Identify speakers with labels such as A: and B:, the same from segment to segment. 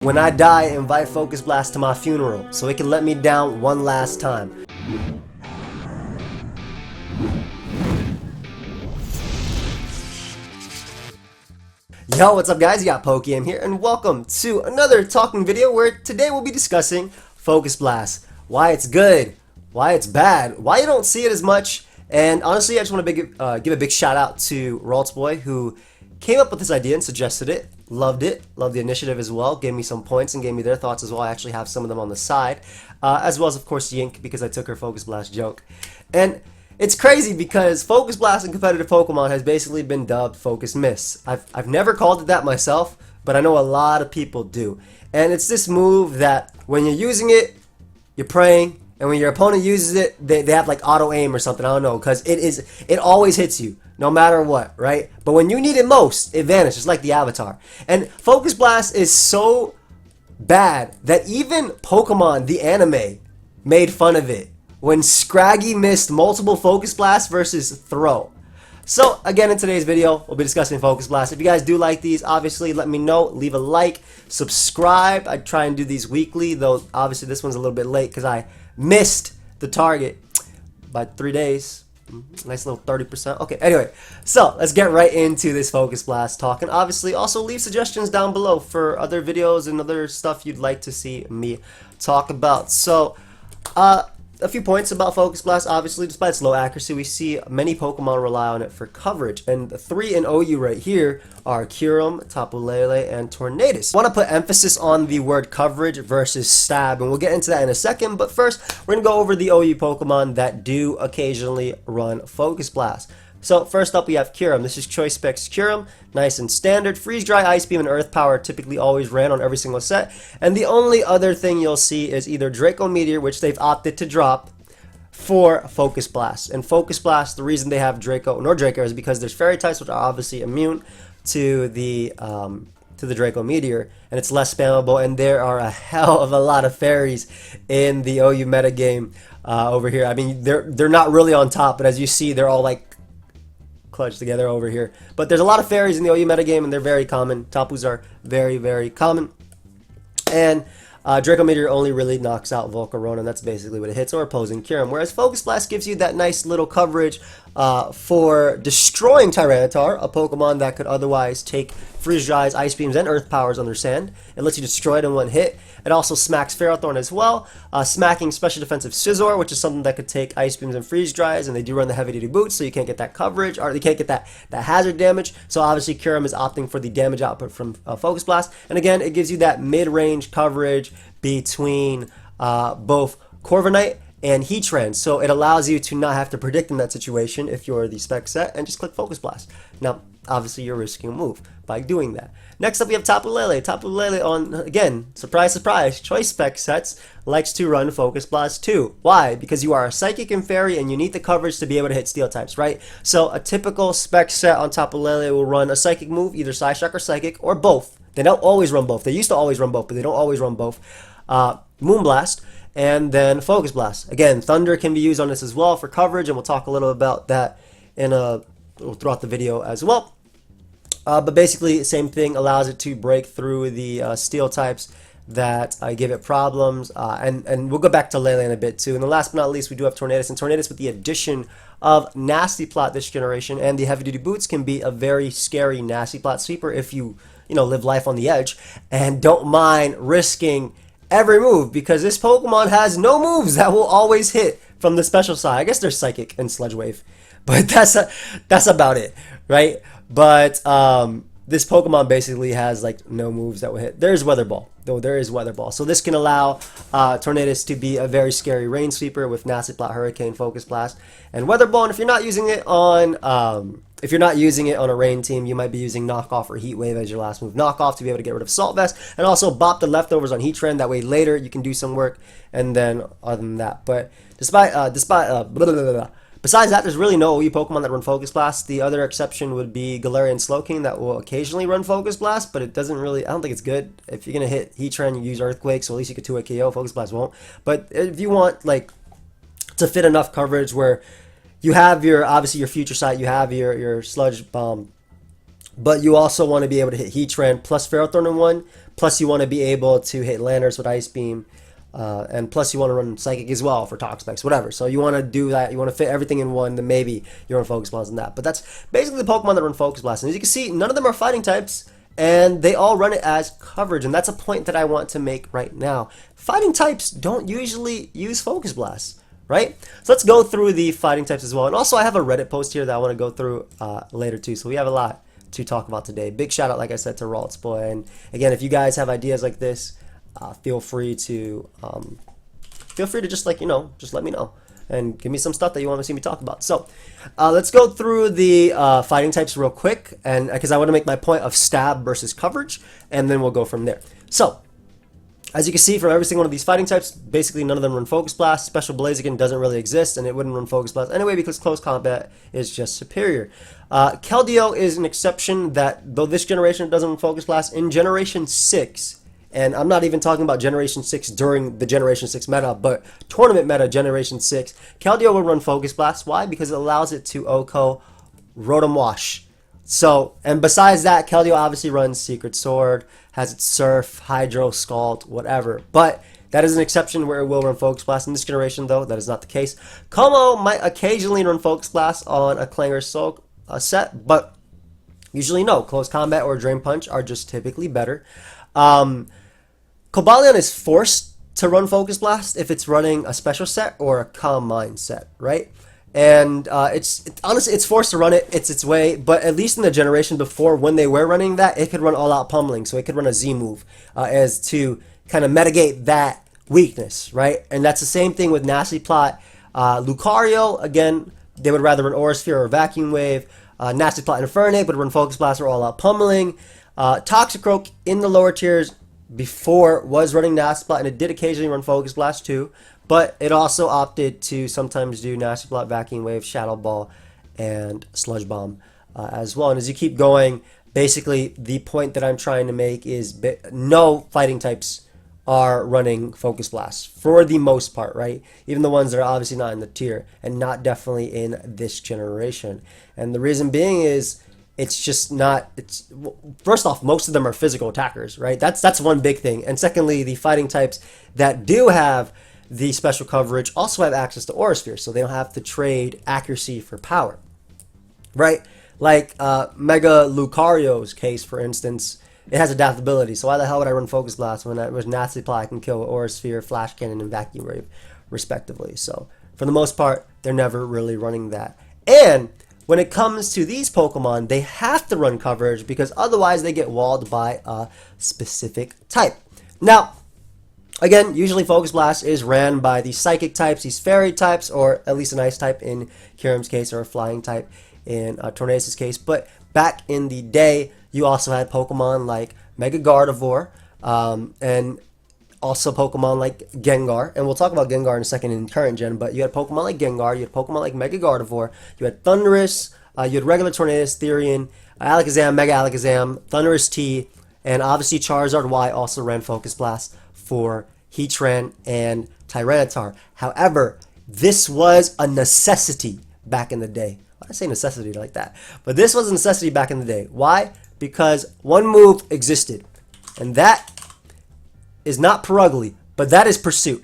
A: When I die, invite Focus Blast to my funeral, so it can let me down one last time. Yo, what's up guys? You got pokeaim here, and welcome to another talking video where today we'll be discussing Focus Blast. Why it's good, why it's bad, why you don't see it as much, and honestly I just want to give a big shout out to Raltsboy, who came up with this idea and suggested it. Loved it, loved the initiative as well, gave me some points and gave me their thoughts as well. I actually have some of them on the side, as well as of course Yink, because I took her Focus Blast joke. And it's crazy because Focus Blast in competitive Pokemon has basically been dubbed Focus Miss. I've never called it that myself, but I know a lot of people do. And it's this move that when you're using it, you're praying, and when your opponent uses it, they have like auto aim or something, I don't know, because it always hits you, no matter what, right? But when you need it most, it vanishes, like the Avatar. And Focus Blast is so bad that even Pokemon, the anime, made fun of it when Scraggy missed multiple Focus Blasts versus Throw. So again, in today's video, we'll be discussing Focus Blast. If you guys do like these, obviously let me know, leave a like, subscribe. I try and do these weekly, though obviously this one's a little bit late because I missed the target by 3 days. Nice little 30%. Okay, anyway, so let's get right into this Focus Blast talk. And obviously also leave suggestions down below for other videos and other stuff you'd like to see me talk about. So a few points about Focus Blast. Obviously, despite its low accuracy, we see many Pokemon rely on it for coverage. And the three in OU right here are Kyurem, Tapu, Lele, and Tornadus. I want to put emphasis on the word coverage versus stab, and we'll get into that in a second. But first, we're going to go over the OU Pokemon that do occasionally run Focus Blast. So first up we have Kyurem. This is Choice Specs Kyurem, nice and standard. Freeze Dry, Ice Beam, and Earth Power typically always ran on every single set. And the only other thing you'll see is either Draco Meteor, which they've opted to drop, for Focus Blast. And Focus Blast, the reason they have Draco nor Draco is because there's fairy types which are obviously immune to the Draco Meteor, and it's less spammable, and there are a hell of a lot of fairies in the OU metagame over here. I mean, they're not really on top, but as you see, they're all like clutched together over here. But there's a lot of fairies in the OU metagame, and they're very common. Tapus are very, very common. And Draco Meteor only really knocks out Volcarona, and that's basically what it hits, or opposing Kyurem. Whereas Focus Blast gives you that nice little coverage for destroying Tyranitar, a Pokemon that could otherwise take Freeze Dries, Ice Beams, and Earth Powers under Sand. It lets you destroy it in one hit. It also smacks Ferrothorn as well, smacking Special Defensive Scizor, which is something that could take Ice Beams and Freeze Dries, and they do run the heavy duty boots, so you can't get that coverage, or you can't get that hazard damage. So obviously Kyurem is opting for the damage output from Focus Blast, and again, it gives you that mid-range coverage between both Corviknight and Heatran, so it allows you to not have to predict in that situation if you're the spec set and just click Focus Blast. Now, obviously you're risking a move by doing that. Next up we have Tapu Lele. Tapu Lele on, again, surprise surprise, choice spec sets likes to run Focus Blast too. Why? Because you are a Psychic and Fairy and you need the coverage to be able to hit Steel types, right? So a typical spec set on Tapu Lele will run a Psychic move, either Psyshock or Psychic, or both. They don't always run both. They used to always run both, but they don't always run both. Moonblast, and then Focus Blast. Again, Thunder can be used on this as well for coverage, and we'll talk a little about that in throughout the video as well. But basically, same thing, allows it to break through the Steel types that give it problems, and we'll go back to Lele in a bit too. And then last but not least, we do have Tornadus, and Tornadus with the addition of Nasty Plot this generation, and the heavy duty boots can be a very scary Nasty Plot sweeper if you live life on the edge and don't mind risking every move, because this Pokemon has no moves that will always hit from the special side. I guess there's Psychic and Sludge Wave, but that's about it, right? But this Pokemon basically has like no moves that will hit. There's Weather Ball, though. There is Weather Ball, so this can allow Tornadus to be a very scary rain sweeper with Nasty Plot, Hurricane, Focus Blast, and Weather Ball. And if you're not using it on a rain team, you might be using Knock Off or Heat Wave as your last move. Knock Off to be able to get rid of Salt Vest, and also bop the leftovers on Heatran. That way later you can do some work. And then other than that, but besides that, there's really no OU Pokemon that run Focus Blast. The other exception would be Galarian Slowking that will occasionally run Focus Blast, but it doesn't really, I don't think it's good. If you're going to hit Heatran, you use Earthquake, so at least you get 2-hit KO. Focus Blast won't. But if you want like to fit enough coverage where you have obviously your Future Sight, you have your Sludge Bomb, but you also want to be able to hit Heatran plus Ferrothorn in one, Plus, you want to be able to hit landers with Ice Beam. And plus you want to run Psychic as well for Talk Specs, whatever. So you want to do that. You want to fit everything in one, then maybe you run Focus Blast on that. But that's basically the Pokemon that run Focus Blast. And as you can see, none of them are fighting types, and they all run it as coverage. And that's a point that I want to make right now. Fighting types don't usually use Focus Blast, right? So let's go through the fighting types as well. And also I have a Reddit post here that I want to go through later too. So we have a lot to talk about today. Big shout out, like I said, to Ralt's Boy. And again, if you guys have ideas like this, feel free to just just let me know and give me some stuff that you want to see me talk about. So let's go through the fighting types real quick, and because I want to make my point of stab versus coverage, and then we'll go from there. So as you can see from every single one of these fighting types, basically none of them run Focus Blast. Special Blaziken doesn't really exist, and it wouldn't run Focus Blast anyway because close combat is just superior. Keldeo is an exception that, though this generation doesn't run Focus Blast, in Generation 6, and I'm not even talking about Generation 6 during the Generation 6 meta, but Tournament meta Generation 6, Keldeo will run Focus Blast. Why? Because it allows it to OHKO Rotom Wash. So, and besides that, Keldeo obviously runs Secret Sword, has its Surf, Hydro, Scald, whatever. But that is an exception where it will run Focus Blast. In this generation, though, that is not the case. Como might occasionally run Focus Blast on a Clanger Soul set, but usually no. Close Combat or Drain Punch are just typically better. Cobalion is forced to run Focus Blast if it's running a special set or a Calm Mind set, right? And honestly, it's forced to run it. It's its way. But at least in the generation before, when they were running that, it could run All Out Pummeling. So it could run a Z move as to kind of mitigate that weakness, right? And that's the same thing with Nasty Plot. Lucario, again, they would rather run Aura Sphere or Vacuum Wave. Nasty Plot and Infernape would run Focus Blast or All Out Pummeling. Toxicroak in the lower tiers before was running Nasty Plot, and it did occasionally run Focus Blast too, but it also opted to sometimes do Nasty Plot, Vacuum Wave, Shadow Ball, and Sludge Bomb as well. And as you keep going, basically the point that I'm trying to make is no fighting types are running Focus Blast for the most part, right? Even the ones that are obviously not in the tier and not definitely in this generation. And the reason being is it's just not, first off, most of them are physical attackers, right? That's one big thing. And secondly, the fighting types that do have the special coverage also have access to Aura Sphere, so they don't have to trade accuracy for power, right? Like Mega Lucario's case, for instance, it has adaptability, so why the hell would I run Focus Blast when with Nasty Plot I can kill Aura Sphere, Flash Cannon, and Vacuum Wave, respectively? So for the most part, they're never really running that. And when it comes to these Pokemon, they have to run coverage because otherwise they get walled by a specific type. Now, again, usually Focus Blast is ran by the Psychic types, these Fairy types, or at least an Ice type in Kyurem's case, or a Flying type in Tornadus' case. But back in the day, you also had Pokemon like Mega Gardevoir, and also Pokemon like Gengar, and we'll talk about Gengar in a second in current gen, but you had Pokemon like Gengar, you had Pokemon like Mega Gardevoir, you had Thundurus, you had regular Tornadus, Therian, Alakazam, Mega Alakazam, Thundurus-T, and obviously Charizard Y also ran Focus Blast for Heatran and Tyranitar. However, this was a necessity back in the day. Why did I say necessity like that? But this was a necessity back in the day. Why? Because one move existed, and that is not Perugly, but that is Pursuit.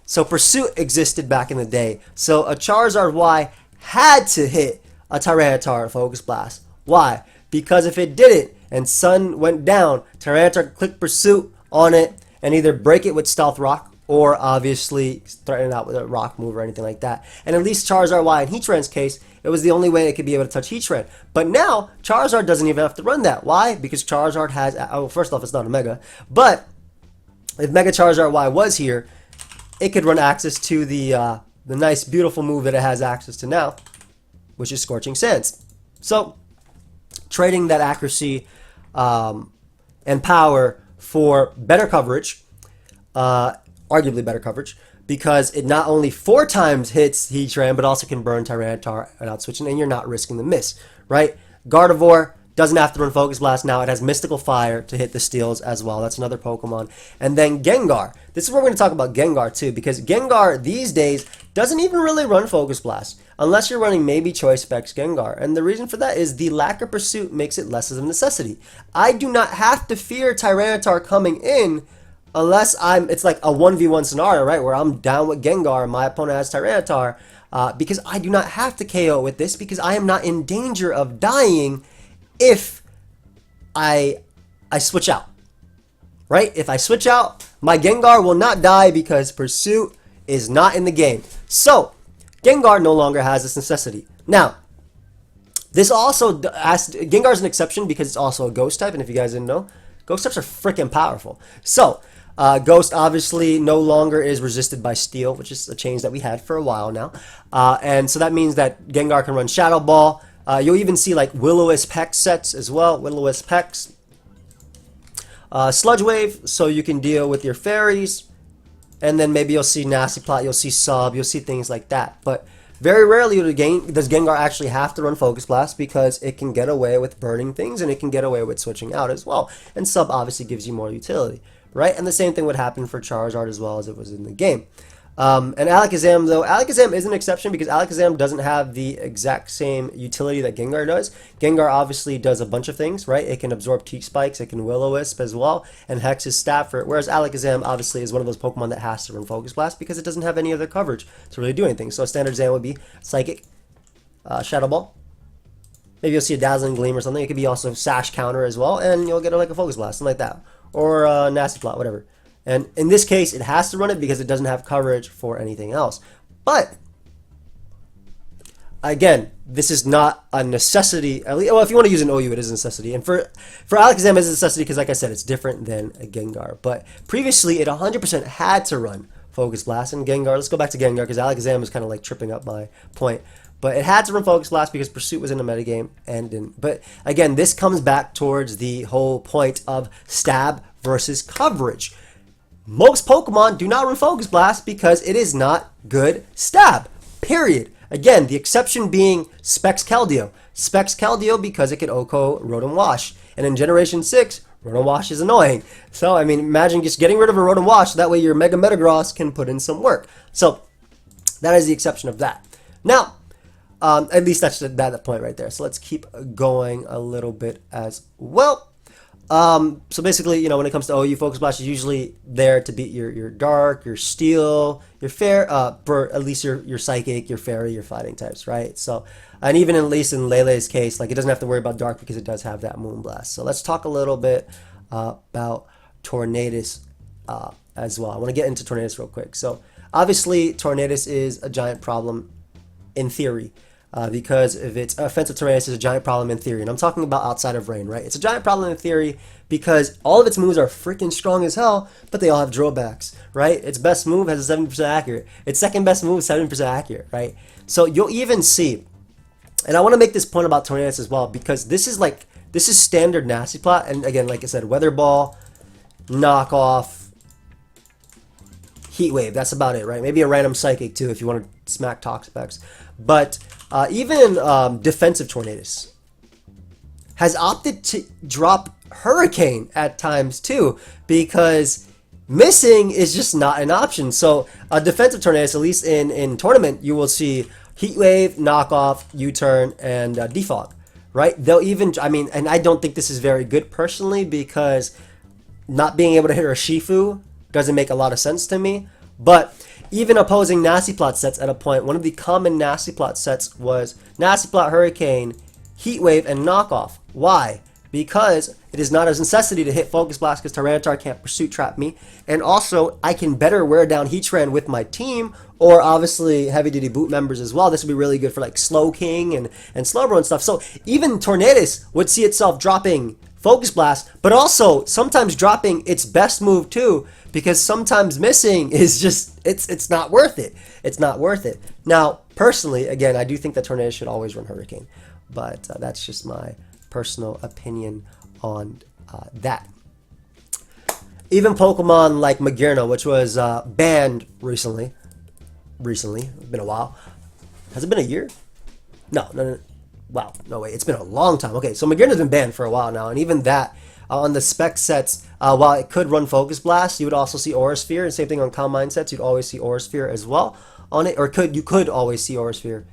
A: So Pursuit existed back in the day. So a Charizard Y had to hit a Tyranitar Focus Blast. Why? Because if it didn't and Sun went down, Tyranitar could click Pursuit on it and either break it with Stealth Rock or obviously threaten it out with a Rock move or anything like that. And at least Charizard Y in Heatran's case, it was the only way it could be able to touch Heatran. But now, Charizard doesn't even have to run that. Why? Because Charizard has, oh, first off, it's not a Mega, but if Mega Charizard Y was here, it could run access to the nice, beautiful move that it has access to now, which is Scorching Sands. So, trading that accuracy and power for better coverage, arguably better coverage, because it not only 4 times hits Heatran, but also can burn Tyranitar without switching, and you're not risking the miss, right? Gardevoir, doesn't have to run Focus Blast now. It has Mystical Fire to hit the steals as well. That's another Pokemon. And then Gengar. This is where we're going to talk about Gengar too, because Gengar these days doesn't even really run Focus Blast unless you're running maybe Choice Specs Gengar. And the reason for that is the lack of pursuit makes it less of a necessity. I do not have to fear Tyranitar coming in unless it's like a 1v1 scenario, right, where I'm down with Gengar and my opponent has Tyranitar, because I do not have to KO with this because I am not in danger of dying if I switch out, right? If I switch out, my Gengar will not die because Pursuit is not in the game. So, Gengar no longer has this necessity. Now, this also Gengar is an exception because it's also a Ghost type, and if you guys didn't know, Ghost types are freaking powerful. So, Ghost obviously no longer is resisted by Steel, which is a change that we had for a while now. And so that means that Gengar can run Shadow Ball. You'll even see like Will-O-Wisp Hex sets as well. Will-O-Wisp Hex. Sludge Wave, so you can deal with your fairies. And then maybe you'll see Nasty Plot, you'll see Sub, you'll see things like that. But very rarely does Gengar actually have to run Focus Blast because it can get away with burning things and it can get away with switching out as well. And Sub obviously gives you more utility, right? And the same thing would happen for Charizard as well as it was in the game. And Alakazam, though, Alakazam is an exception because Alakazam doesn't have the exact same utility that Gengar does. Gengar obviously does a bunch of things, right? It can absorb T-Spikes, it can Will-O-Wisp as well, and Hex is stat for it. Whereas Alakazam obviously is one of those Pokemon that has to run Focus Blast because it doesn't have any other coverage to really do anything. So a standard Zam would be Psychic, Shadow Ball. Maybe you'll see a Dazzling Gleam or something. It could be also Sash Counter as well, and you'll get like a Focus Blast, something like that. Or Nasty Plot, whatever. And in this case, it has to run it because it doesn't have coverage for anything else. But, again, this is not a necessity. Well, if you want to use an OU, it is a necessity. And for Alakazam, it's a necessity because, like I said, it's different than a Gengar. But previously, it 100% had to run Focus Blast. And Gengar, let's go back to Gengar because Alakazam is kind of like tripping up my point. But it had to run Focus Blast because Pursuit was in the metagame and didn't. But, again, this comes back towards the whole point of stab versus coverage. Most Pokemon do not run Focus Blast because it is not good stab. Period. Again, the exception being Specs Keldeo. Specs Keldeo because it can OHKO Rotom Wash. And in Generation 6, Rotom Wash is annoying. So, I mean, imagine just getting rid of a Rotom Wash. That way your Mega Metagross can put in some work. So, that is the exception of that. Now, at least that's that point right there. So, let's keep going a little bit as well. So basically, you know, when it comes to OU, Focus Blast is usually there to beat your Dark, your Steel, your Fair, for at least your Psychic, your Fairy, your Fighting types, right? So, and even at least in Lele's case, like it doesn't have to worry about Dark because it does have that Moonblast. So let's talk a little bit about Tornadus as well. I want to get into Tornadus real quick. So obviously, Tornadus is a giant problem in theory. Because if it's offensive Tornadus is a giant problem in theory. And I'm talking about outside of rain, right? It's a giant problem in theory because all of its moves are freaking strong as hell, but they all have drawbacks, right? Its best move has a 70% accurate. Its second best move is 70% accurate, right? So you'll even see, and I want to make this point about Tornadus as well, because this is standard Nasty Plot. And again, like I said, Weather Ball, Knockoff, Heat Wave, that's about it, right? Maybe a random Psychic too if you want to smack Toxapex. But even defensive Tornadus has opted to drop Hurricane at times too because missing is just not an option. So a defensive Tornadus, at least in tournament, you will see Heat Wave, Knockoff, U-Turn, and Defog, right? They'll even, I mean, and I don't think this is very good personally because not being able to hit a Shifu doesn't make a lot of sense to me. But even opposing Nasty Plot sets at a point, one of the common Nasty Plot sets was Nasty Plot, Hurricane, Heat Wave, and Knockoff. Why? Because it is not a necessity to hit Focus Blast because Tyranitar can't Pursuit Trap me. And also, I can better wear down Heatran with my team, or obviously Heavy Duty Boot members as well. This would be really good for like Slowking and Slowbro and stuff. So even Tornadus would see itself dropping Focus Blast, but also sometimes dropping its best move too, because sometimes missing is just, it's not worth it. It's not worth it. Now, personally, again, I do think that Tornadus should always run Hurricane, but that's just my personal opinion on that. Even Pokemon like Magearna, which was banned recently, it's been a while. Has it been a year? No. wow, no wait, it's been a long time. Okay, so Magearna's been banned for a while now, and even that on the spec sets, while it could run Focus Blast, you would also see Aura Sphere, and same thing on Combine sets, you'd always see Aura Sphere as well on it, or you could always see Aura Sphere.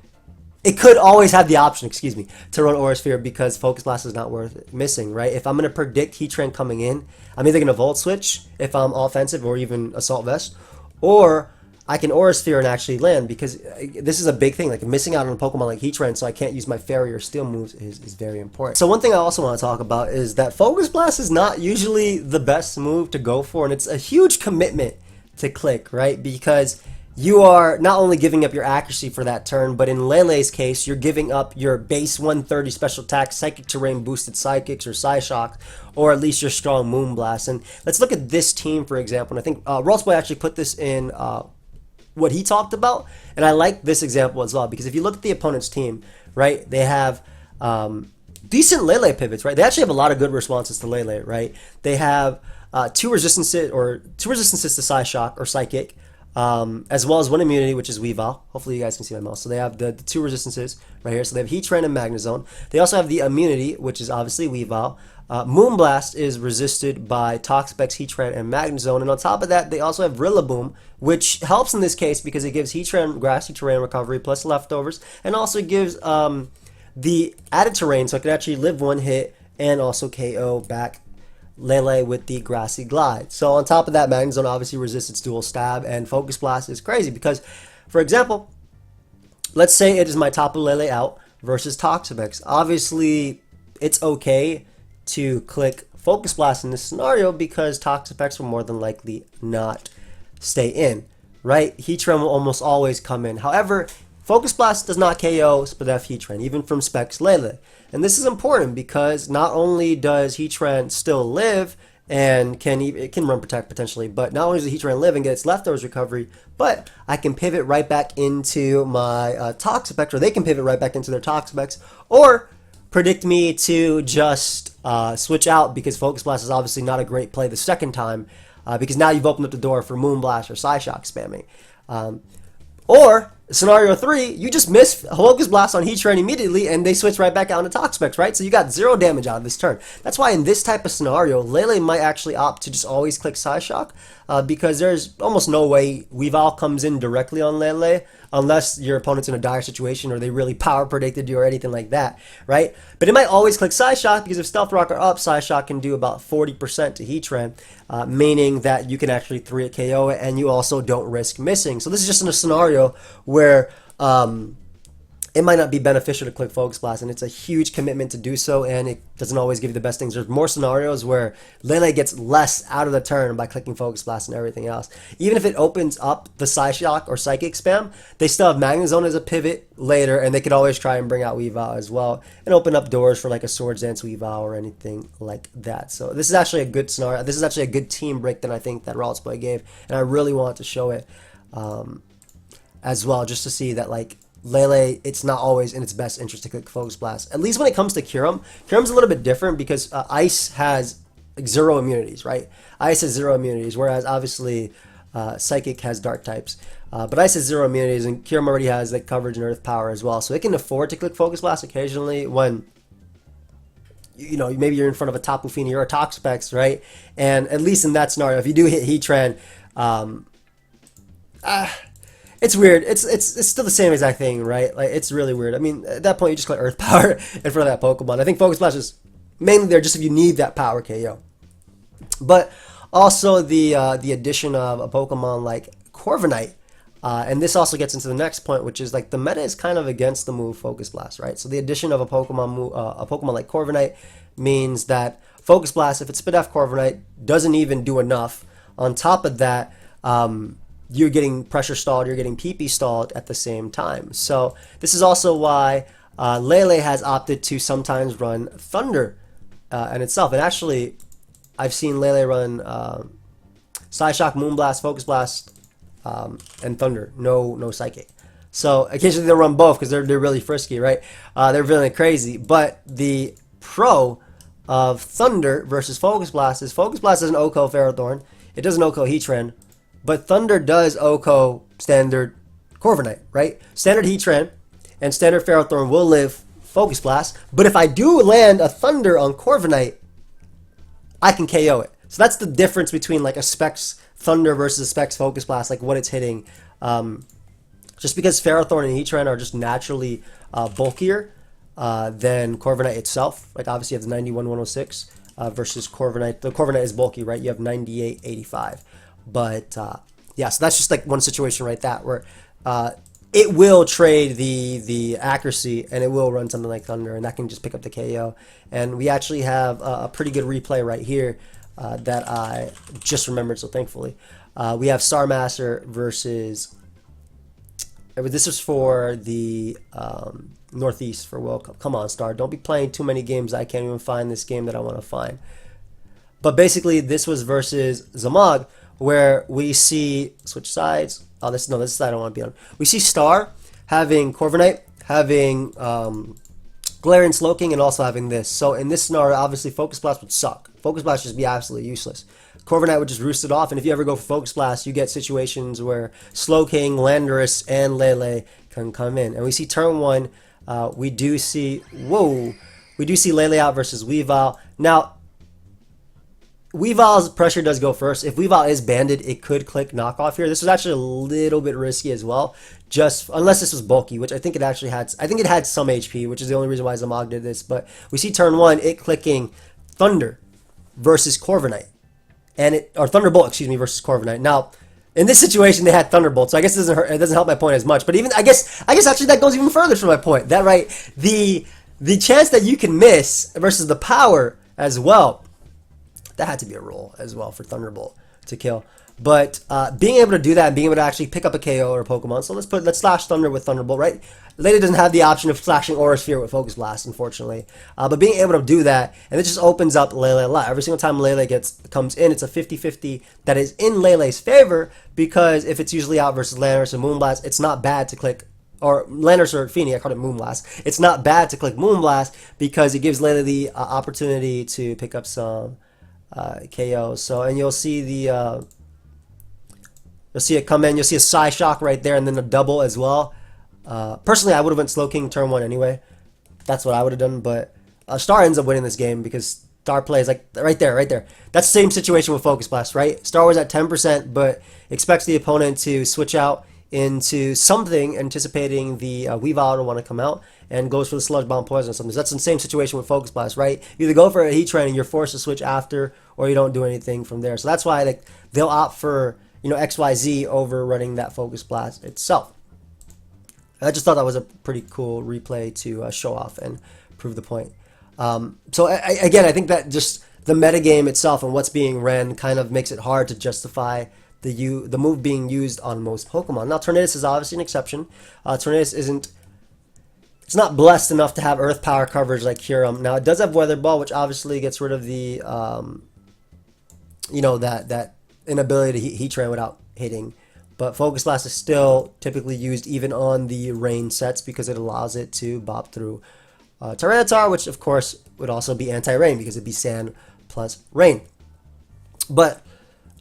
A: It could always have the option, excuse me, to run Aura Sphere because Focus Blast is not worth missing, right? If I'm going to predict Heatran coming in, I'm either going to Volt Switch if I'm offensive or even Assault Vest, or I can Aura Sphere and actually land, because this is a big thing. Like, missing out on a Pokemon like Heatran so I can't use my Fairy or Steel moves is very important. So one thing I also want to talk about is that Focus Blast is not usually the best move to go for, and it's a huge commitment to click, right? Because you are not only giving up your accuracy for that turn, but in Lele's case, you're giving up your base 130 special attack, Psychic Terrain boosted Psychics or Psyshock, or at least your strong Moonblast. And let's look at this team, for example. And I think Rollsboy actually put this in what he talked about, and I like this example as well, because if you look at the opponent's team, right, they have decent Lele pivots, right? They actually have a lot of good responses to Lele, right? They have two resistances to Psyshock or Psychic, as well as one immunity, which is Weavile. Hopefully you guys can see my mouse. So they have the two resistances right here. So they have Heatran and Magnezone. They also have the immunity, which is obviously Weavile. Moonblast is resisted by Toxapex, Heatran, and Magnezone. And on top of that, they also have Rillaboom, which helps in this case because it gives Heatran Grassy Terrain recovery plus leftovers, and also gives the added terrain, so it can actually live one hit and also KO back Lele with the Grassy Glide. So on top of that, Magnezone obviously resists its dual stab, and Focus Blast is crazy because, for example, let's say it is my Tapu Lele out versus Toxapex. Obviously, it's okay to click Focus Blast in this scenario because Toxapex will more than likely not stay in, right? Heatran will almost always come in. However, Focus Blast does not KO Spadef Heatran, even from Specs Lele. And this is important because not only does Heatran still live and it can run Protect potentially, but not only does Heatran live and get its leftovers recovery, but I can pivot right back into my Toxapex, or they can pivot right back into their Toxapex, or predict me to just switch out because Focus Blast is obviously not a great play the second time, because now you've opened up the door for Moonblast or Psyshock spamming. Or scenario 3, you just miss Focus Blast on Heatran immediately and they switch right back out into Toxapex, right? So you got 0 damage out of this turn. That's why in this type of scenario, Lele might actually opt to just always click Psyshock, because there's almost no way Weavile comes in directly on Lele unless your opponent's in a dire situation or they really power predicted you or anything like that, right? But it might always click Psyshock because if Stealth Rock are up, Psyshock can do about 40% to Heatran, meaning that you can actually 3-hit KO it and you also don't risk missing. So this is just in a scenario where it might not be beneficial to click Focus Blast, and it's a huge commitment to do so, and it doesn't always give you the best things. There's more scenarios where Lele gets less out of the turn by clicking Focus Blast and everything else. Even if it opens up the Psyshock or Psychic spam, they still have Magnezone as a pivot later, and they could always try and bring out Weavile as well, and open up doors for like a Swords Dance Weavile or anything like that. So this is actually a good scenario. This is actually a good team break that I think that Rollsboy gave, and I really want to show it as well, just to see that, like, Lele, it's not always in its best interest to click Focus Blast. At least when it comes to Kyurem. Kyurem's a little bit different because Ice has like 0 immunities, right? Ice has 0 immunities, whereas obviously Psychic has Dark types. But Ice has 0 immunities, and Kyurem already has like coverage and Earth Power as well. So it can afford to click Focus Blast occasionally when, you know, maybe you're in front of a Tapu Fini or a Toxapex, right? And at least in that scenario, if you do hit Heatran, it's weird. It's still the same exact thing, right? Like, it's really weird. I mean, at that point, you just click Earth Power in front of that Pokemon. I think Focus Blast is mainly there just if you need that power KO. But also the addition of a Pokemon like Corviknight, and this also gets into the next point, which is like the meta is kind of against the move Focus Blast, right? So the addition of a Pokemon like Corviknight means that Focus Blast, if it's Spadef Corviknight, doesn't even do enough. On top of that, you're getting pressure stalled, you're getting PP stalled at the same time. So this is also why Lele has opted to sometimes run Thunder in itself. And actually, I've seen Lele run Psyshock, Moonblast, Focus Blast, and Thunder. No Psychic. So occasionally they'll run both because they're really frisky, right? They're really crazy. But the pro of Thunder versus Focus Blast is Focus Blast doesn't OHKO Ferrothorn. It doesn't OHKO Heatran. But Thunder does OHKO standard Corviknight, right? Standard Heatran and standard Ferrothorn will live Focus Blast. But if I do land a Thunder on Corviknight, I can KO it. So that's the difference between like a Specs Thunder versus a Specs Focus Blast, like what it's hitting. Just because Ferrothorn and Heatran are just naturally bulkier than Corviknight itself. Like obviously you have the 91 106 versus Corviknight. The Corviknight is bulky, right? You have 98 85. But yeah, so that's just like one situation right that where it will trade the accuracy and it will run something like Thunder, and that can just pick up the KO. And we actually have a pretty good replay right here that I just remembered, so thankfully. We have Starmaster versus... This is for the Northeast for World Cup. Come on, Star. Don't be playing too many games. I can't even find this game that I want to find. But basically, this was versus Zamog, where we see... Switch sides. Oh, this side I don't want to be on. We see Star having Corviknight, having Galarian Slowking, and also having this. So in this scenario, obviously, Focus Blast would suck. Focus Blast would just be absolutely useless. Corviknight would just roost it off, and if you ever go for Focus Blast, you get situations where Slowking, Landorus, and Lele can come in. And we see turn 1, we do see Lele out versus Weavile. Now, Weavile's pressure does go first. If Weavile is banded, it could click knockoff here. This was actually a little bit risky as well, just unless this was bulky, which I think it actually had. I think it had some HP, which is the only reason why Zamog did this. But we see turn 1, it clicking Thunder versus Corviknight. Or Thunderbolt, excuse me, versus Corviknight. Now, in this situation, they had Thunderbolt, so I guess it doesn't help my point as much. But even I guess actually that goes even further from my point. That right, the chance that you can miss versus the power as well, that had to be a roll as well for Thunderbolt to kill. But being able to do that and being able to actually pick up a KO or a Pokemon, so let's slash Thunder with Thunderbolt, right? Lele doesn't have the option of slashing Aura Sphere with Focus Blast, unfortunately. But being able to do that, and it just opens up Lele a lot. Every single time Lele comes in, it's a 50-50 that is in Lele's favor, because if it's usually out versus Landorus and Moonblast, it's not bad to click, or Landorus or Feeny, I called it Moonblast. It's not bad to click Moonblast because it gives Lele the opportunity to pick up some KO. So, and you'll see the... You'll see it come in. You'll see a Psyshock right there, and then a double as well. Personally, I would have went Slowking turn 1 anyway. That's what I would have done. But Star ends up winning this game because Star plays like right there. That's the same situation with Focus Blast, right? Star was at 10%, but expects the opponent to switch out into something, anticipating the Weavile to want to come out, and goes for the Sludge Bomb Poison or something. So that's the same situation with Focus Blast, right? You either go for a Heatran and you're forced to switch after, or you don't do anything from there. So that's why they'll opt for XYZ over running that Focus Blast itself. I just thought that was a pretty cool replay to show off and prove the point. So again, I think that just the metagame itself and what's being ran kind of makes it hard to justify the move being used on most Pokemon. Now, Tornadus is obviously an exception. Tornadus it's not blessed enough to have Earth Power coverage like Kyurem. Now, it does have Weather Ball, which obviously gets rid of the, that inability to Heatran without hitting. But Focus Blast is still typically used even on the rain sets because it allows it to bop through Tyranitar, which of course would also be anti-rain because it'd be sand plus rain. But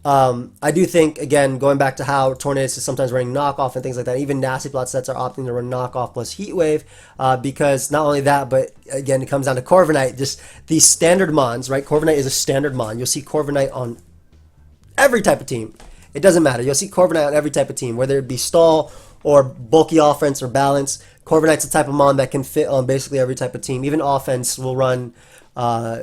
A: I do think, again, going back to how Tornadus is sometimes running knockoff and things like that, even Nasty Plot sets are opting to run knockoff plus Heat Wave because not only that, but again, it comes down to Corviknight. Just these standard mons, right? Corviknight is a standard mon. You'll see Corviknight on every type of team. It doesn't matter. You'll see Corviknight on every type of team, whether it be stall or bulky offense or balance. Corviknight's the type of mon that can fit on basically every type of team. Even offense will run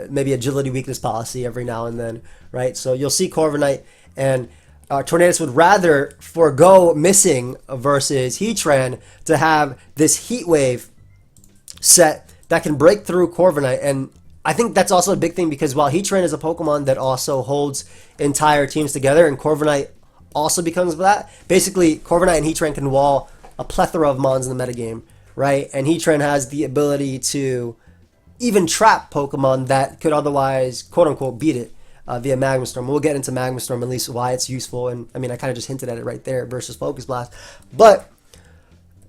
A: maybe agility weakness policy every now and then, right? So you'll see Corviknight, and Tornadus would rather forego missing versus Heatran to have this Heat Wave set that can break through Corviknight. And I think that's also a big thing because while Heatran is a Pokemon that also holds entire teams together, and Corviknight also becomes that, basically Corviknight and Heatran can wall a plethora of mons in the metagame, right? And Heatran has the ability to even trap Pokemon that could otherwise, quote-unquote, beat it via Magma Storm. We'll get into Magma Storm, at least why it's useful, and I mean, I kind of just hinted at it right there versus Focus Blast. But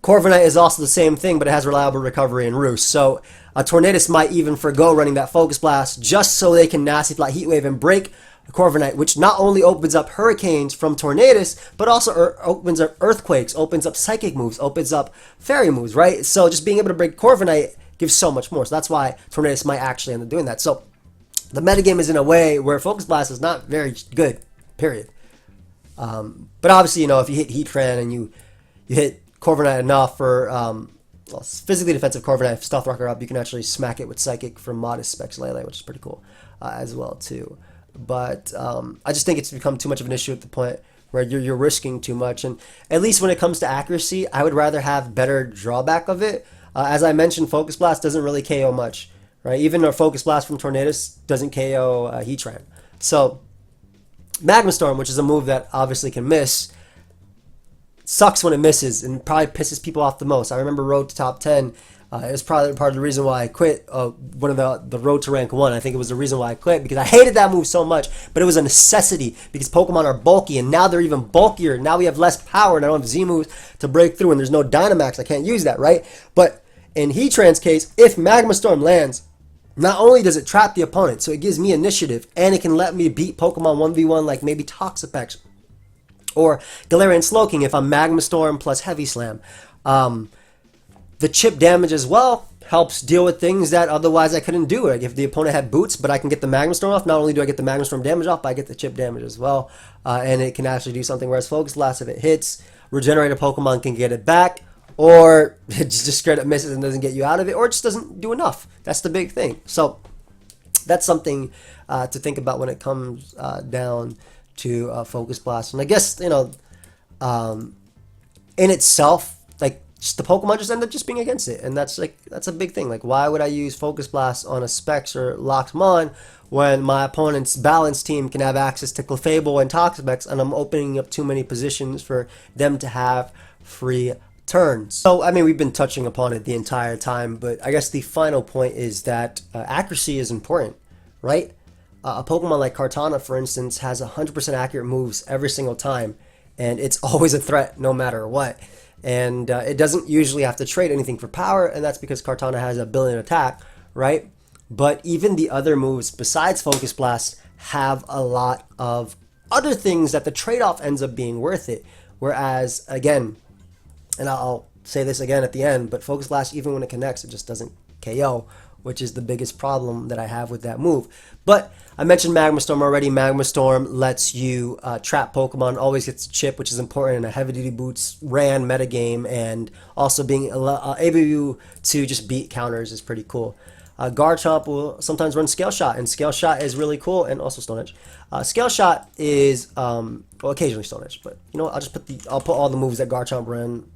A: Corviknight is also the same thing, but it has reliable recovery and roost. So Tornadus might even forgo running that Focus Blast just so they can Nasty Plot Heat Wave and break Corviknight, which not only opens up Hurricanes from Tornadus, but also opens up Earthquakes, opens up Psychic moves, opens up Fairy moves, right? So just being able to break Corviknight gives so much more. So that's why Tornadus might actually end up doing that. So the metagame is in a way where Focus Blast is not very good, period. But obviously, you know, if you hit Heatran and you hit Corviknight enough for well, physically defensive Corviknight, Stealth Rocker up, you can actually smack it with Psychic from Modest Specs Lele, which is pretty cool as well too. But I just think it's become too much of an issue at the point where you're risking too much. And at least when it comes to accuracy, I would rather have better drawback of it. As I mentioned, Focus Blast doesn't really KO much, right? Even a Focus Blast from Tornadus doesn't KO Heatran. So Magma Storm, which is a move that obviously can miss, sucks when it misses and probably pisses people off the most. I remember Road to Top 10. It was probably part of the reason why I quit one of the Road to Rank 1. I think it was the reason why I quit, because I hated that move so much, but it was a necessity because Pokemon are bulky, and now they're even bulkier. Now we have less power, and I don't have Z moves to break through, and there's no Dynamax. I can't use that, right? But in Heatran's case, if Magma Storm lands, not only does it trap the opponent, so it gives me initiative, and it can let me beat Pokemon 1v1 like maybe Toxapex or Galarian Slowking if I'm Magma Storm plus Heavy Slam. The chip damage as well helps deal with things that otherwise I couldn't do. Like if the opponent had boots, but I can get the Magma Storm off, not only do I get the Magma Storm damage off, but I get the chip damage as well. And it can actually do something, whereas Focus Blast, if it hits, Regenerated Pokemon can get it back, or it just straight up misses and doesn't get you out of it, or it just doesn't do enough. That's the big thing. So that's something to think about when it comes down to Focus Blast. And I guess, you know, in itself, like, just the Pokemon just end up just being against it, and that's a big thing. Like, why would I use Focus Blast on a Specs or Loxmon when my opponent's balanced team can have access to Clefable and Toxapex, and I'm opening up too many positions for them to have free turns? So, I mean, we've been touching upon it the entire time, but I guess the final point is that accuracy is important, right? A Pokemon like Kartana, for instance, has 100% accurate moves every single time, and it's always a threat no matter what. And it doesn't usually have to trade anything for power, and that's because Kartana has a billion attack, right? But even the other moves besides Focus Blast have a lot of other things that the trade-off ends up being worth it. Whereas, again, and I'll say this again at the end, but Focus Blast, even when it connects, it just doesn't KO, which is the biggest problem that I have with that move. But I mentioned Magma Storm already. Magma Storm lets you trap Pokemon, always gets a chip, which is important in a heavy-duty boots ran metagame, and also being able to just beat counters is pretty cool. Garchomp will sometimes run Scale Shot, and Scale Shot is really cool, and also Stone Edge. Scale Shot is, well, occasionally Stone Edge, but you know what, I'll put all the moves that Garchomp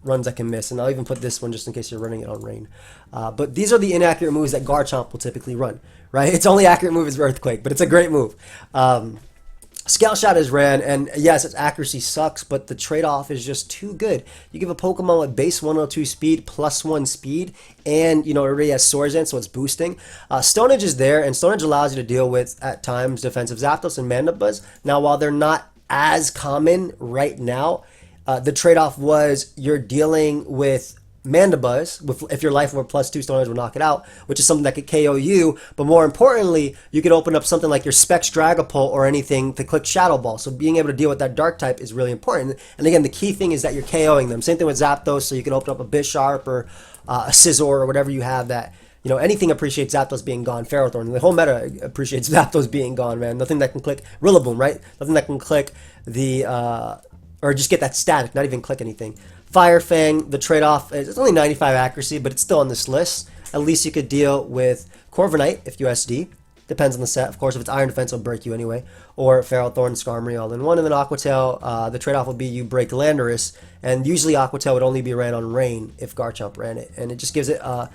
A: runs that can miss, and I'll even put this one just in case you're running it on Rain. But these are the inaccurate moves that Garchomp will typically run, right? Its only accurate move is Earthquake, but it's a great move. Scale Shot is ran, and yes, its accuracy sucks, but the trade-off is just too good. You give a Pokemon with base 102 speed, +1 speed, and, you know, it already has Swords, so it's boosting. Stone Edge is there, and Stone Edge allows you to deal with, at times, defensive Zapdos and Mandibuzz. Now, while they're not as common right now, the trade-off was you're dealing with Mandibuzz, if your life over +2, Stone Edge will knock it out, which is something that could KO you, but more importantly, you could open up something like your Specs Dragapult or anything to click Shadow Ball, so being able to deal with that Dark type is really important. And again, the key thing is that you're KOing them. Same thing with Zapdos, so you can open up a Bisharp or a Scizor or whatever you have that, you know, anything appreciates Zapdos being gone. Ferrothorn, the whole meta appreciates Zapdos being gone, man. Nothing that can click Rillaboom, right? Nothing that can click the, or just get that static, not even click anything. Fire Fang, the trade-off is it's only 95 accuracy, but it's still on this list. At least you could deal with Corviknight if you SD. Depends on the set. Of course, if it's Iron Defense, it'll break you anyway. Or Ferrothorn, Skarmory all in one. And then Aqua Tail, the trade-off would be you break Landorus. And usually Aqua Tail would only be ran on Rain if Garchomp ran it. And it just gives it a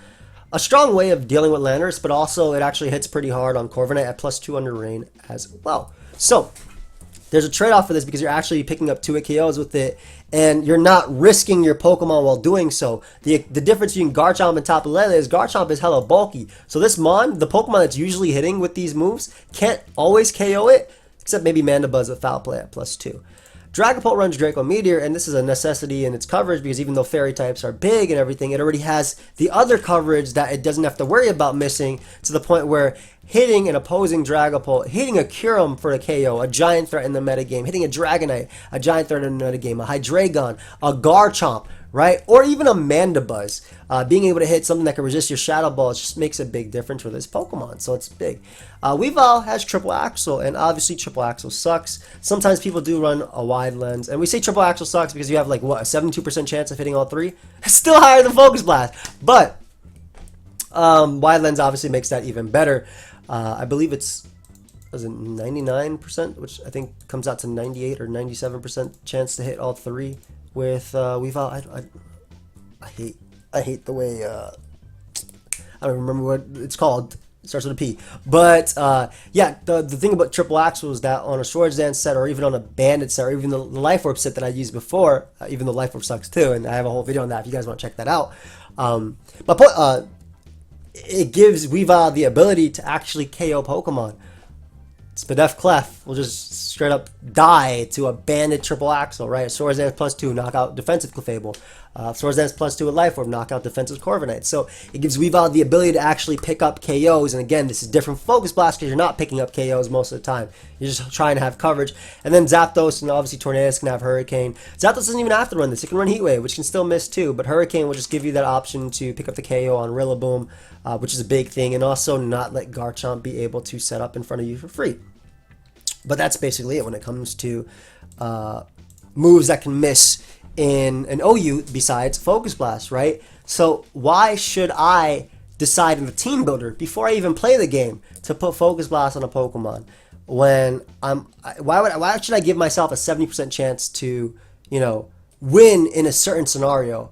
A: strong way of dealing with Landorus, but also it actually hits pretty hard on Corviknight at +2 under Rain as well. So there's a trade-off for this because you're actually picking up 2-hit KOs with it, and you're not risking your Pokemon while doing so. The difference between Garchomp and Tapu Lele is Garchomp is hella bulky. So this Mon, the Pokemon that's usually hitting with these moves, can't always KO it, except maybe Mandibuzz with Foul Play at +2. Dragapult runs Draco Meteor, and this is a necessity in its coverage because even though fairy types are big and everything, it already has the other coverage that it doesn't have to worry about missing, to the point where hitting an opposing Dragapult, hitting a Kyurem for a KO, a giant threat in the metagame, hitting a Dragonite, a giant threat in the metagame, a Hydreigon, a Garchomp, right? Or even a Mandibuzz. Being able to hit something that can resist your Shadow Balls just makes a big difference for this Pokemon, so it's big. Weavile has Triple Axle, and obviously Triple Axle sucks. Sometimes people do run a wide lens, and we say Triple Axle sucks because you have like, what, a 72% chance of hitting all three? It's still higher than Focus Blast, but wide lens obviously makes that even better. I believe it's 99%, which I think comes out to 98 or 97% chance to hit all three with Weavile. I hate the way I don't remember what it's called. It starts with a P. But yeah, the thing about Triple Axle is that on a Swords Dance set, or even on a Bandit set, or even the Life Orb set that I used before, even though Life Orb sucks too, and I have a whole video on that if you guys want to check that out. But it gives Weavile the ability to actually KO Pokemon. Spadef Clef will just straight up die to a Bandit Triple Axle, right? Swords Dance +2, knock out defensive Clefable. Swords Dance +2 with Life Orb, knock out defensive Corviknight. So it gives Weavile the ability to actually pick up KOs. And again, this is different from Focus Blast because you're not picking up KOs most of the time. You're just trying to have coverage. And then Zapdos and obviously Tornadus can have Hurricane. Zapdos doesn't even have to run this. It can run Heat Wave, which can still miss too. But Hurricane will just give you that option to pick up the KO on Rillaboom, which is a big thing. And also not let Garchomp be able to set up in front of you for free. But that's basically it when it comes to moves that can miss in an OU besides Focus Blast, right? So why should I decide in the team builder before I even play the game to put Focus Blast on a Pokemon when why should I give myself a 70% chance to, you know, win in a certain scenario,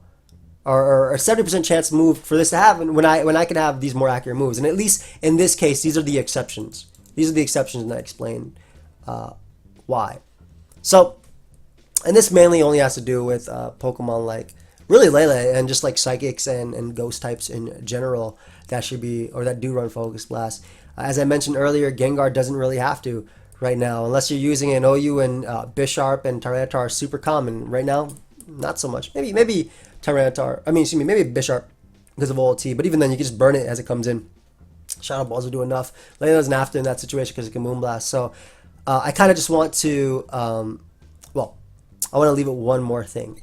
A: or a 70% chance move for this to happen when I can have these more accurate moves? And at least in this case, these are the exceptions. These are the exceptions, and I explain why. So, and this mainly only has to do with Pokemon like really Lele and just like Psychics and Ghost types in general that should be, or that do run Focus Blast. As I mentioned earlier, Gengar doesn't really have to right now unless you're using an OU, and Bisharp and Tyranitar are super common right now. Not so much. Maybe Tyranitar. Maybe Bisharp because of OLT, but even then you can just burn it as it comes in. Shadow Balls will do enough. Lele doesn't have to in that situation because it can Moonblast. So I kind of just want to, I want to leave it one more thing.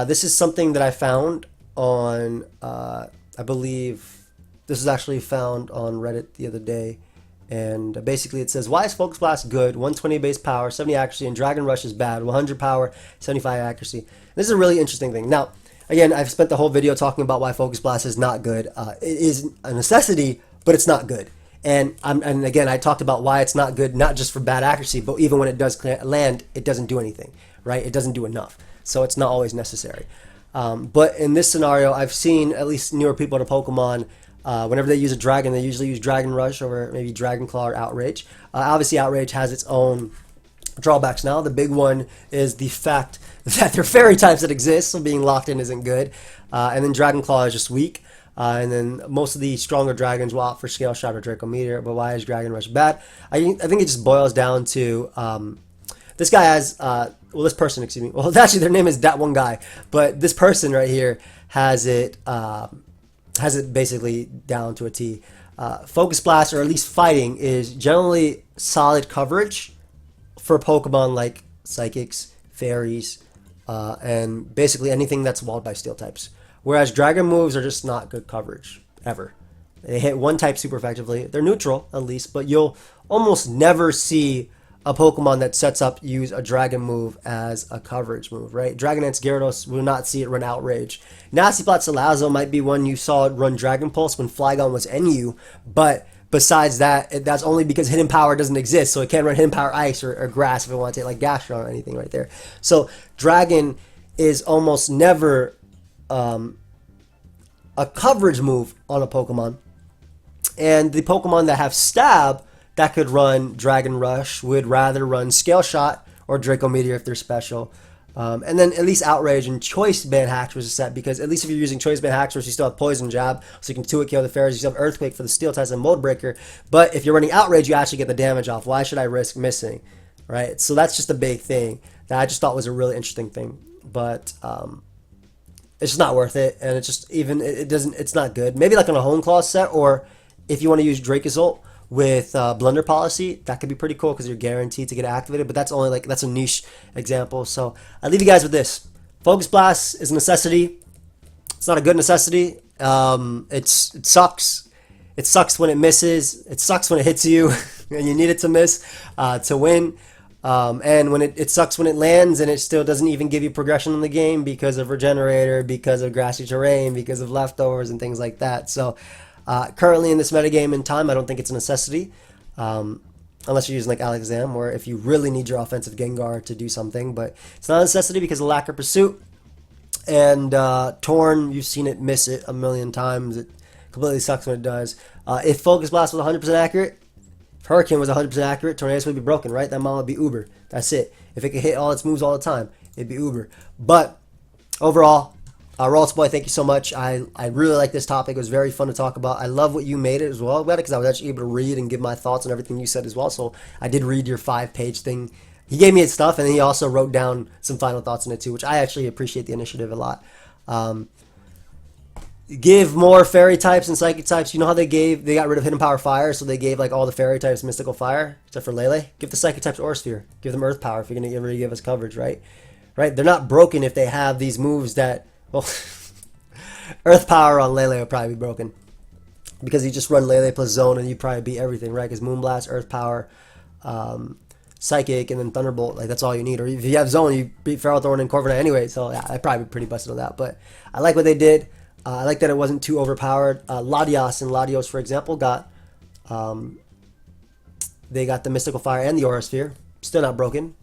A: This is something that I found on, I believe this was actually found on Reddit the other day. And basically it says, why is Focus Blast good? 120 base power, 70 accuracy, and Dragon Rush is bad. 100 power, 75 accuracy. This is a really interesting thing. Now, again, I've spent the whole video talking about why Focus Blast is not good. It is a necessity, but it's not good. And again, I talked about why it's not good, not just for bad accuracy, but even when it does land, it doesn't do anything, right? It doesn't do enough. So it's not always necessary. But in this scenario, I've seen at least newer people to Pokemon, whenever they use a Dragon, they usually use Dragon Rush over maybe Dragon Claw or Outrage. Obviously, Outrage has its own drawbacks now. The big one is the fact that there are fairy types that exist, so being locked in isn't good. And then Dragon Claw is just weak. And then most of the stronger dragons will opt for Scale Shot or Draco Meteor. But why is Dragon Rush bad? I think it just boils down to this guy has, this person, excuse me. Well, actually, their name is that one guy. But this person right here has it basically down to a T. Focus Blast, or at least fighting, is generally solid coverage for Pokemon like Psychics, Fairies, and basically anything that's walled by Steel types. Whereas Dragon moves are just not good coverage, ever. They hit one type super effectively. They're neutral, at least, but you'll almost never see a Pokemon that sets up use a Dragon move as a coverage move, right? Dragonlance Gyarados will not see it run Outrage. Nasty Plot Salazzle might be one you saw it run Dragon Pulse when Flygon was NU, but besides that, that's only because Hidden Power doesn't exist, so it can't run Hidden Power Ice or Grass if it wants to take like Gastron or anything right there. So Dragon is almost never a coverage move on a Pokemon, and the Pokemon that have Stab that could run Dragon Rush would rather run Scale Shot or Draco Meteor if they're special. And then at least Outrage and Choice Band Hackers is set, because at least if you're using Choice Band Hackers, you still have Poison Jab, so you can 2-hit KO the Fairies. You still have Earthquake for the Steel types and Mold Breaker. But if you're running Outrage, you actually get the damage off. Why should I risk missing, right? So that's just a big thing that I just thought was a really interesting thing. But it's just not worth it, and it's just it's not good. Maybe like on a Hone Claw set, or if you want to use Dracozolt with Blunder Policy, that could be pretty cool because you're guaranteed to get activated, but that's only that's a niche example. So I leave you guys with this. Focus Blast is a necessity. It's not a good necessity. It sucks. It sucks when it misses. It sucks when it hits you and you need it to miss to win. And when it sucks when it lands and it still doesn't even give you progression in the game because of Regenerator, because of grassy terrain, because of leftovers and things like that. So currently in this metagame in time, I don't think it's a necessity. Unless you're using like Alakazam, or if you really need your offensive Gengar to do something. But it's not a necessity because of lack of pursuit. And Torn, you've seen it miss it a million times. It completely sucks when it does. If Focus Blast was 100% accurate, if Hurricane was 100% accurate, Tornadus would be broken, right? That mom would be uber. That's it. If it could hit all its moves all the time, it'd be uber. But overall, Rolls Boy, thank you so much. I really like this topic. It was very fun to talk about. I love what you made it as well about it, because I was actually able to read and give my thoughts on everything you said as well. So I did read your 5-page thing. He gave me his stuff, and then he also wrote down some final thoughts in it too, which I actually appreciate the initiative a lot. Give more fairy types and psychic types. You know how they got rid of hidden power fire, so they gave like all the fairy types mystical fire, except for Lele. Give the psychic types Aura Sphere. Give them earth power if you're gonna really give us coverage, right? Right? They're not broken if they have these moves that, well, earth power on Lele will probably be broken because you just run Lele plus zone and you probably beat everything, right? Because Moonblast, earth power, psychic, and then thunderbolt, like that's all you need. Or if you have zone, you beat Ferrothorn and Corviknight anyway. So yeah, I'd probably be pretty busted on that. But I like what they did. I like that it wasn't too overpowered. Latios and Latios, for example, got they got the mystical fire and the Aura Sphere. Still not broken.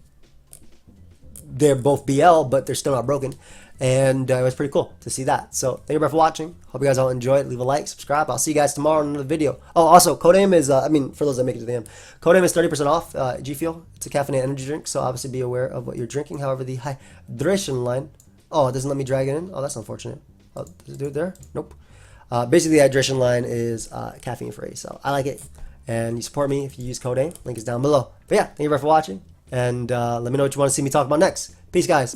A: They're both BL, but they're still not broken. And it was pretty cool to see that. So thank you for watching. Hope you guys all enjoyed. Leave a like, subscribe. I'll see you guys tomorrow in another video. Oh, also, Codeaim is, for those that make it to the end, Codeaim is 30% off G Fuel. It's a caffeinated energy drink, so obviously be aware of what you're drinking. However, the hydration line, oh, it doesn't let me drag it in. Oh, that's unfortunate. Oh, does it do it there? Nope. Basically, the hydration line is caffeine free, so I like it. And you support me if you use Codeaim. Link is down below. But yeah, thank you for watching. And let me know what you want to see me talk about next. Peace, guys.